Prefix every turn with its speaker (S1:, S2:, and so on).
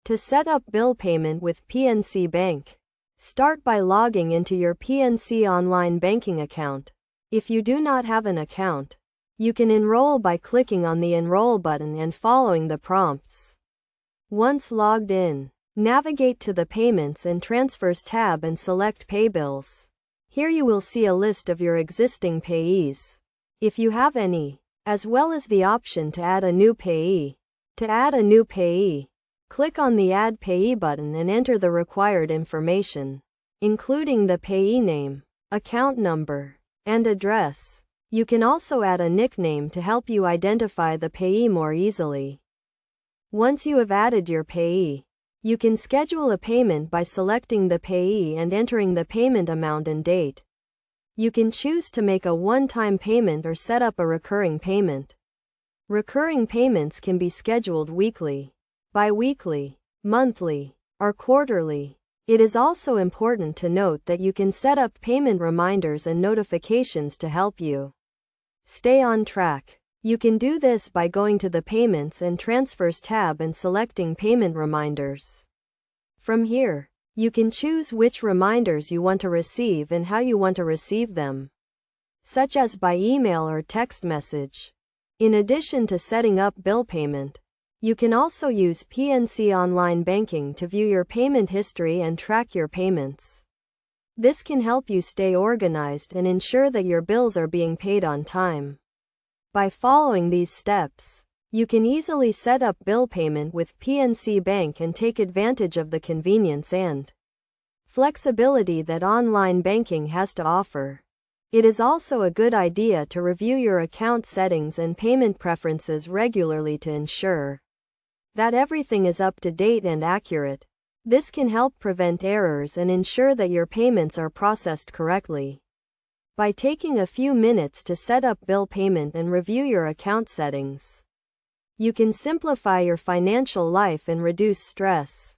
S1: To set up bill payment with PNC Bank, start by logging into your PNC online banking account. If you do not have an account, you can enroll by clicking on the Enroll button and following the prompts. Once logged in, navigate to the Payments and Transfers tab and select Pay Bills. Here you will see a list of your existing payees, if you have any, as well as the option to add a new payee. To add a new payee, click on the Add Payee button and enter the required information, including the payee name, account number, and address. You can also add a nickname to help you identify the payee more easily. Once you have added your payee, you can schedule a payment by selecting the payee and entering the payment amount and date. You can choose to make a one-time payment or set up a recurring payment. Recurring payments can be scheduled weekly, bi-weekly, monthly, or quarterly. It is also important to note that you can set up payment reminders and notifications to help you stay on track. You can do this by going to the Payments and Transfers tab and selecting Payment Reminders. From here, you can choose which reminders you want to receive and how you want to receive them, such as by email or text message. In addition to setting up bill payment, you can also use PNC Online Banking to view your payment history and track your payments. This can help you stay organized and ensure that your bills are being paid on time. By following these steps, you can easily set up bill payment with PNC Bank and take advantage of the convenience and flexibility that online banking has to offer. It is also a good idea to review your account settings and payment preferences regularly to ensure that everything is up to date and accurate. This can help prevent errors and ensure that your payments are processed correctly. By taking a few minutes to set up bill payment and review your account settings, you can simplify your financial life and reduce stress.